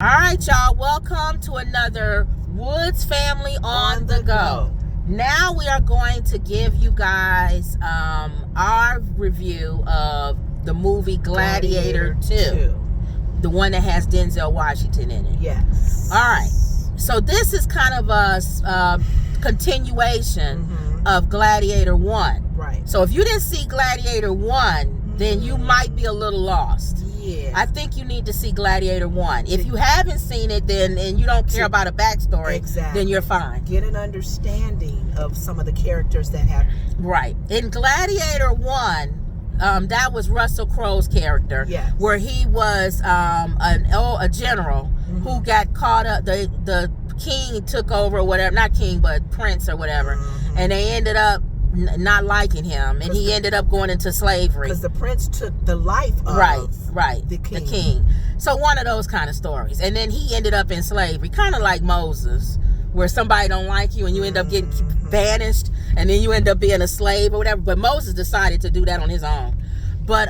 All right, y'all. Welcome to another Woods Family on the Go. Now we are going to give you guys our review of the movie Gladiator 2. The one that has Denzel Washington in it. Yes. All right. So this is kind of a continuation of Gladiator 1. Right. So if you didn't see Gladiator 1, then you might be a little lost. Yeah. I think you need to see Gladiator 1. If you haven't seen it, then and you don't care about a backstory, then you're fine. Get an understanding of some of the characters that have. Right. In Gladiator 1, that was Russell Crowe's character, where he was a general who got caught up. The king took over, or whatever, not king, but prince or whatever, and they ended up not liking him, and he ended up going into slavery because the prince took the life of the king. So one of those kind of stories, and then he ended up in slavery, kind of like Moses, where somebody don't like you and you end up getting banished, and then you end up being a slave or whatever. But Moses decided to do that on his own. But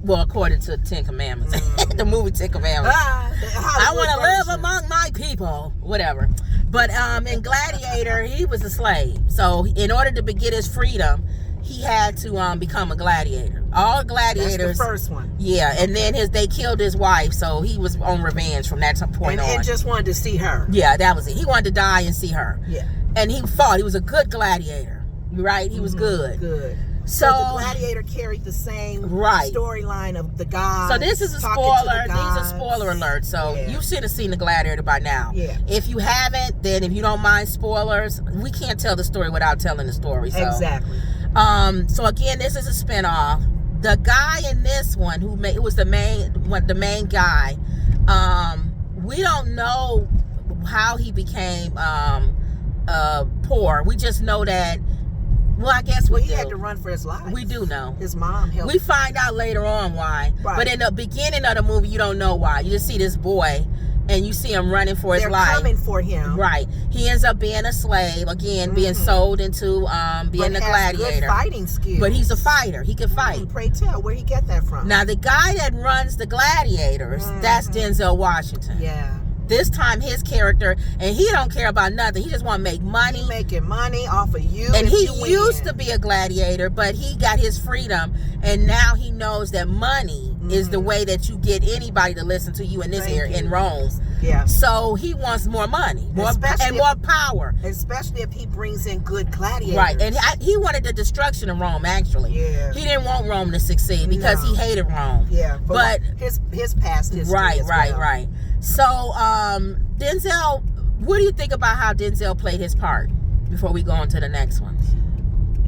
well, according to the Ten Commandments, the movie Ten Commandments, I want to live among my people, whatever. But in Gladiator, he was a slave. So in order to get his freedom, he had to become a gladiator. All gladiators. That's the first one. Yeah, and then they killed his wife, so he was on revenge from that point on. And just wanted to see her. Yeah, that was it. He wanted to die and see her. Yeah. And he fought. He was a good gladiator. Right? He was good. Good. So the Gladiator carried the same storyline of the gods. So this is a spoiler. These are spoiler alerts. So you should have seen the Gladiator by now. Yeah. If you haven't, then if you don't mind spoilers, we can't tell the story without telling the story. So. Exactly. So again, this is a spinoff. The guy in this one it was the main guy. We don't know how he became poor. We just know that. Well, I guess he had to run for his life. We do know. His mom helped. We find out later on why. Right. But in the beginning of the movie, you don't know why. You just see this boy, and you see him running for his life. They're coming for him. Right. He ends up being a slave, again, being sold into being a gladiator. Good fighting skills. But he's a fighter. He can fight. Pray tell, where'd he get that from? Now, the guy that runs the gladiators, that's Denzel Washington. Yeah. This time his character, and he don't care about nothing. He just want to make money. He making money off of you. And he used to be a gladiator, but he got his freedom, and now he knows that money is the way that you get anybody to listen to you in this area in Rome. Yeah. So he wants more money, more power. Especially if he brings in good gladiators. Right. And he wanted the destruction of Rome, actually. Yeah. He didn't want Rome to succeed because he hated Rome. Yeah. But his past history. Right. So, Denzel, what do you think about how Denzel played his part before we go on to the next one?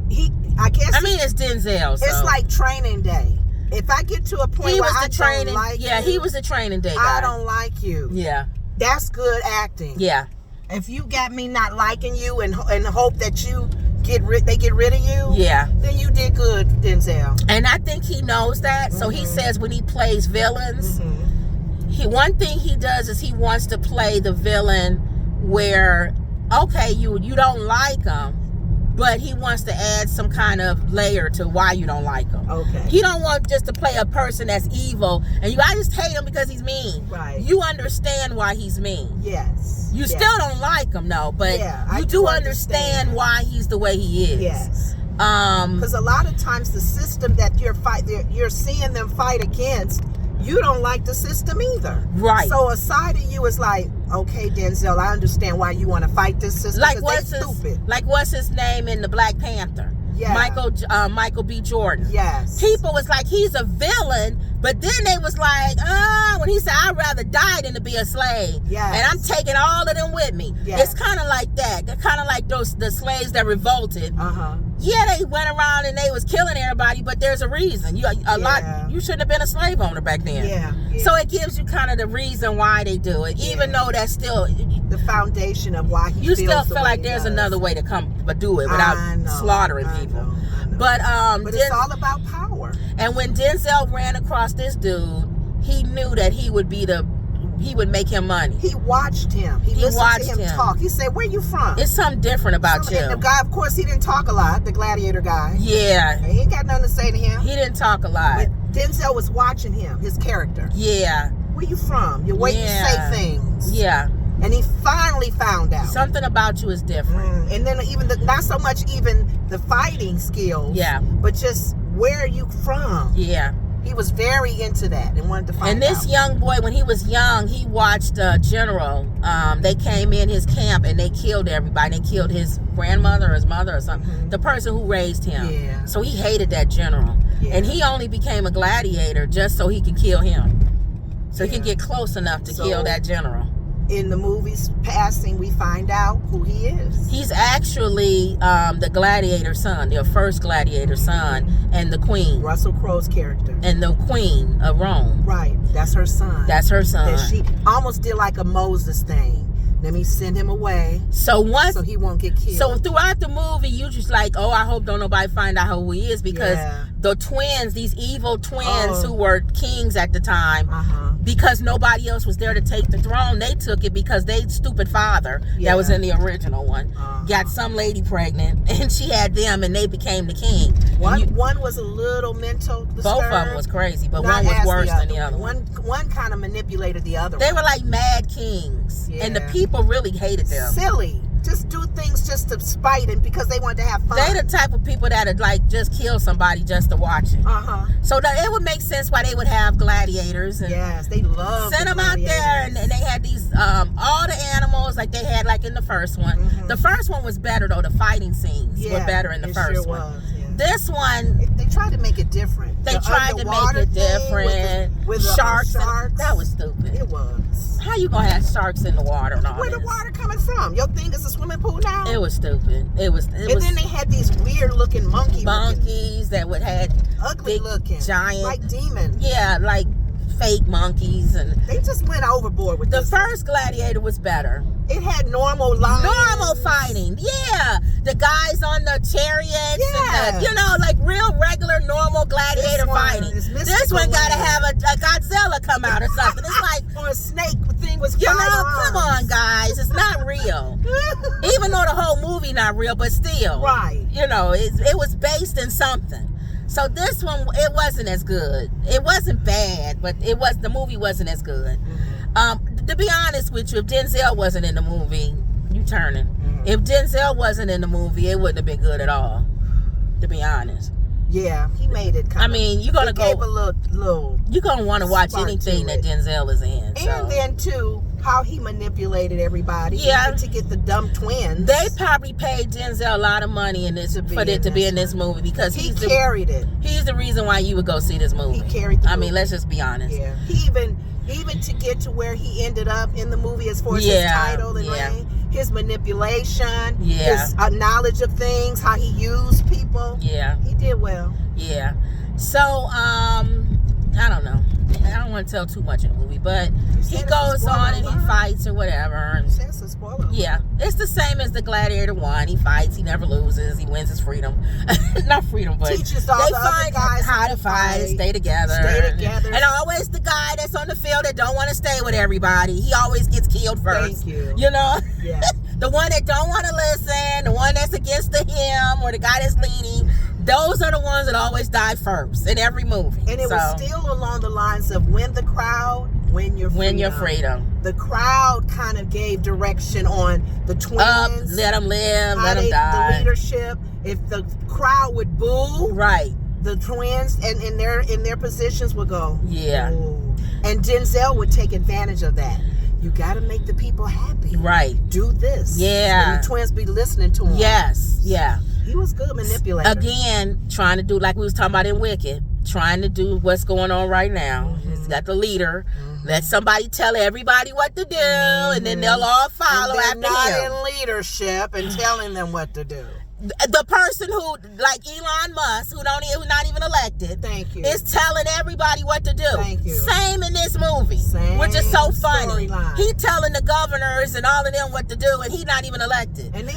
It's Denzel. So. It's like Training Day. If I get to a point where I don't like you, he was the Training Day guy. I don't like you. Yeah. That's good acting. Yeah. If you got me not liking you and hope that they get rid of you, then you did good, Denzel. And I think he knows that. So he says when he plays villains, one thing he does is he wants to play the villain where, okay, you don't like him, but he wants to add some kind of layer to why you don't like him. Okay. He don't want just to play a person that's evil and I just hate him because he's mean. Right. You understand why he's mean. Yes. You still don't like him, though, but you do understand why he's the way he is. Yes. Because a lot of times the system that you're seeing them fight against, you don't like the system either. Right. So a side of you is like, okay, Denzel, I understand why you want to fight this system. What's his name in the Black Panther? Yeah. Michael B. Jordan. Yes. People was like, he's a villain, but then they was like, when he said, I'd rather die than to be a slave. Yes. And I'm taking all of them with me. Yes. It's kind of like that. Kind of like the slaves that revolted. Yeah, they went around and they was killing everybody, but there's a reason. You shouldn't have been a slave owner back then. Yeah. So it gives you kind of the reason why they do it, even though that's still the foundation of why he. You still feel like there's another way to do it without slaughtering people. I know. But it's all about power. And when Denzel ran across this dude, he knew that he would make him money. He watched him. He listened to him talk. He said, "Where you from?" It's something different about you. And the guy, of course, he didn't talk a lot. The gladiator guy. Yeah. He ain't got nothing to say to him. He didn't talk a lot. But Denzel was watching him, his character. Yeah. where you from? Your way you say things. Yeah. And he finally found out. Something about you is different. And then even not so much even the fighting skills. Yeah. But just where are you from? Yeah. He was very into that and wanted to find out. And this young boy, when he was young, he watched a general. They came in his camp and they killed everybody. They killed his grandmother or his mother or something. The person who raised him. Yeah. So he hated that general. Yeah. And he only became a gladiator just so he could kill him. So he could get close enough to kill that general. In the movie's passing, we find out who he is. He's actually the gladiator son, the first gladiator son, and the queen. Russell Crowe's character. And the queen of Rome. Right. That's her son. That's her son. That she almost did like a Moses thing. Let me send him away. So he won't get killed. So throughout the movie, you just like, oh, I hope don't nobody find out who he is, because the twins, these evil twins who were kings at the time, because nobody else was there to take the throne, they took it because they stupid father that was in the original one got some lady pregnant, and she had them, and they became the king. One was a little mental disturbed. Both of them was crazy, but one was worse than the other one. One kind of manipulated the other. They were like mad kings, and the people really hated them. Silly. Just do things just to spite and because they want to have fun. They the type of people that would like just kill somebody just to watch it. So that it would make sense why they would have gladiators. And yes, they love send them out there, and they had these all the animals like they had like in the first one. The first one was better though. The fighting scenes were better in the first one. This one, they tried to make it different. They tried to make it different with sharks. That was stupid. It was. How you gonna have sharks in the water and all Where this? the water coming from? Your thing is a swimming pool now? It was stupid. It was. And then they had these weird looking monkeys that would had ugly big, looking, giant, like demons. Yeah, like fake monkeys, and they just went overboard with the first Gladiator was better. It had normal lines. Normal fighting, yeah. The guys on the chariots, and the, like real regular normal gladiator fighting. This one got to have a Godzilla come out or something. It's like or a snake thing was. Come on, guys, it's not real. Even though the whole movie not real, but still, right? It was based in something. So this one, it wasn't as good. It wasn't bad, but the movie wasn't as good. To be honest with you, if Denzel wasn't in the movie, you turning. If Denzel wasn't in the movie, it wouldn't have been good at all. To be honest. Yeah, he made it. You're gonna go. Gave a little. You're gonna want to watch anything that Denzel is in. And then too, how he manipulated everybody. Even to get the dumb twins. They probably paid Denzel a lot of money in this for it to be in this movie because he carried it. He's the reason why you would go see this movie. He carried the movie. Let's just be honest. Yeah. He even to get to where he ended up in the movie as far as his title and rank, his manipulation, his knowledge of things, how he used people. Yeah. He did well. Yeah. So, I don't know. I don't want to tell too much in the movie, but he goes on and he fights or whatever. It's a spoiler. Yeah. It's the same as the Gladiator 1. He fights, he never loses, he wins his freedom. Not freedom, but teaches all they the find other guys how to fight and stay together. And always the guy that's on the field that don't want to stay with everybody. He always gets killed first. Thank you. Yeah. The one that don't want to listen, the one that's against the him, or the guy that's leaning. Those are the ones that always die first in every movie. And it was still along the lines of win the crowd, win your freedom. Win your freedom. The crowd kind of gave direction on the twins. Up, let them live, let them die. The leadership. If the crowd would boo, the twins and in their positions would go, ooh. And Denzel would take advantage of that. You got to make the people happy. Right. Do this. Yeah. And the twins be listening to him. Yes. Yeah. He was good manipulator. Again, trying to do like we was talking about in Wicked, trying to do what's going on right now. He's got the leader. Let somebody tell everybody what to do, and then they'll all follow after him. Not in leadership and telling them what to do. The person who, like Elon Musk, who's not even elected, thank you, is telling everybody what to do. Thank you. Same in this movie, which is so funny. He telling the governors and all of them what to do, and he's not even elected. And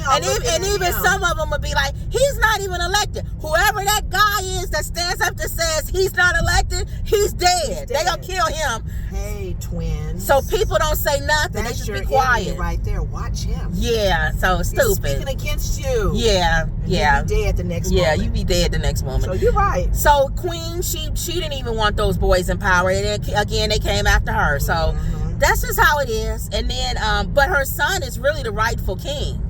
even some of them would be like, he's not even elected. Whoever that guy is that stands up that says he's not elected, he's dead. They gonna kill him. Hey, twins. So people don't say nothing. They just be quiet. Right there. Watch him. Yeah, so stupid. He's speaking against you. Yeah, yeah. You be dead the next moment. Yeah, you be dead the next moment. So you're right. So Queen, she didn't even want those boys in power. And then, again, they came after her. So that's just how it is. And then, but her son is really the rightful king.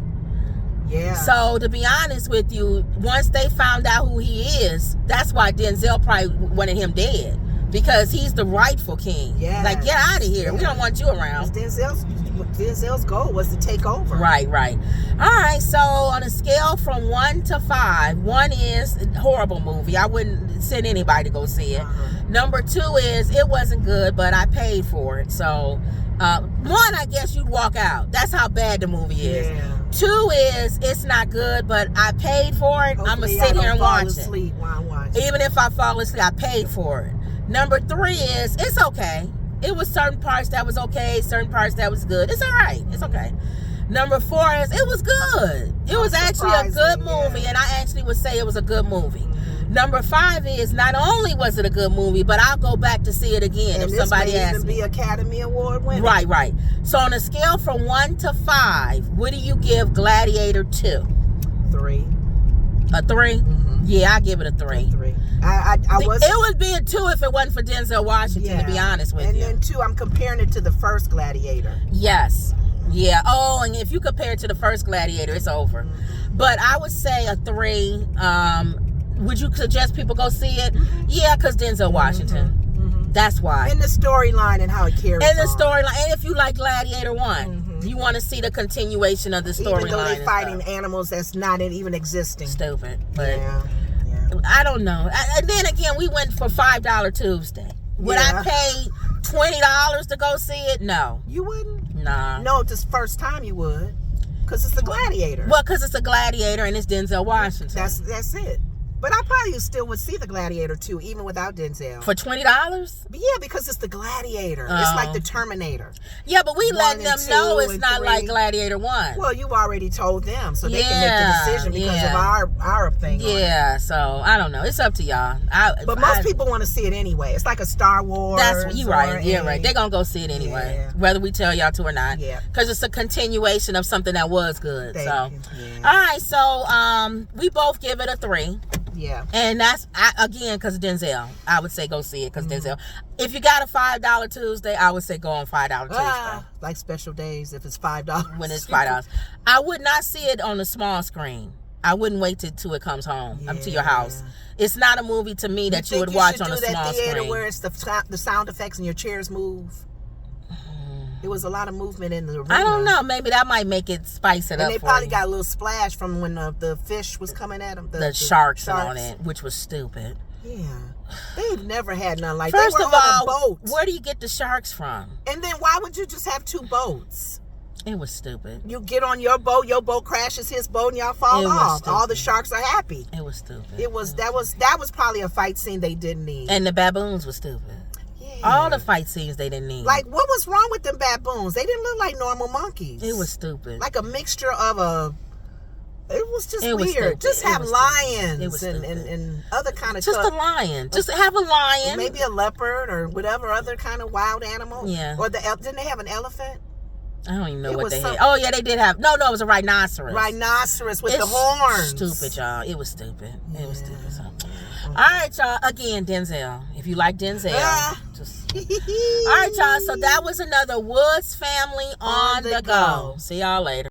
Yeah. So to be honest with you, once they found out who he is, that's why Denzel probably wanted him dead, because he's the rightful king. Yeah. Like, get out of here. We don't want you around. Denzel's goal was to take over. Right. All right. So on a scale from 1 to 5, 1 is a horrible movie. I wouldn't send anybody to go see it. Number 2 is it wasn't good, but I paid for it. So 1, I guess you'd walk out. That's how bad the movie is. Yeah. 2 is it's not good, but I paid for it. I'm gonna sit here and watch it. Even if I fall asleep, I paid for it. Number 3 is it's okay. It was certain parts that was okay, certain parts that was good. It's all right. It's okay. Number 4 is it was good. It was actually a good movie, and I actually would say it was a good movie. Number 5 is not only was it a good movie, but I'll go back to see it again if somebody asks me. Be Academy Award winner. Right. So on a scale from 1 to 5, what do you give Gladiator 2? 3. A 3? Yeah, I give it a 3. A 3. It would be a 2 if it wasn't for Denzel Washington, to be honest with you. And then 2, I'm comparing it to the first Gladiator. Yes. Yeah. Oh, and if you compare it to the first Gladiator, it's over. But I would say a 3. Would you suggest people go see it? Yeah, because Denzel Washington. That's why. And the storyline and how it carries on. And the storyline. And if you like Gladiator 1, you want to see the continuation of the storyline. Even though they're fighting animals that's not even existing. Stupid. But I don't know. And then again, we went for $5 Tuesday. Would I pay $20 to go see it? No. You wouldn't? Nah. No, this first time you would. Because it's a Gladiator. Well, because it's a Gladiator and it's Denzel Washington. That's it. But I probably still would see the Gladiator 2, even without Denzel. For $20? Yeah, because it's the Gladiator. It's like the Terminator. Yeah, but we letting them know it's not 3. Like Gladiator 1. Well, you've already told them, so they can make the decision because of our thing. Yeah, so I don't know. It's up to y'all. But most people want to see it anyway. It's like a Star Wars. You right. Yeah, right. They're going to go see it anyway, whether we tell y'all to or not. Yeah. Because it's a continuation of something that was good. All right, so we both give it a 3. Yeah. And that's, again, because Denzel. I would say go see it because Denzel. If you got a $5 Tuesday, I would say go on $5 Tuesday. Like special days if it's $5. When it's $5. I would not see it on the small screen. I wouldn't wait till it comes home, to your house. It's not a movie to me that you would watch on a small screen. You should do that theater where it's the sound effects and your chairs move. There was a lot of movement in the arena. I don't know. Maybe that might make it spice it up. And they probably got a little splash from when the fish was coming at them. The sharks on it, which was stupid. Yeah. They've never had none like that. First of all, where do you get the sharks from? And then why would you just have 2 boats? It was stupid. You get on your boat crashes his boat, and y'all fall off. All the sharks are happy. It was stupid. That was probably a fight scene they didn't need. And the baboons were stupid. All the fight scenes they didn't need. Like, what was wrong with them baboons? They didn't look like normal monkeys. It was stupid. Like a mixture of it was just weird. Just have lions and other kind of just a lion. Just have a lion. Maybe a leopard or whatever other kind of wild animal. Yeah. Or didn't they have an elephant? I don't even know what they had. Oh, yeah, they did have. No, it was a rhinoceros. Rhinoceros with the horns. Stupid, y'all. It was stupid. It was stupid. So. All right, y'all. Again, Denzel. If you like Denzel, just. All right, y'all. So that was another Woods family on the go. See y'all later.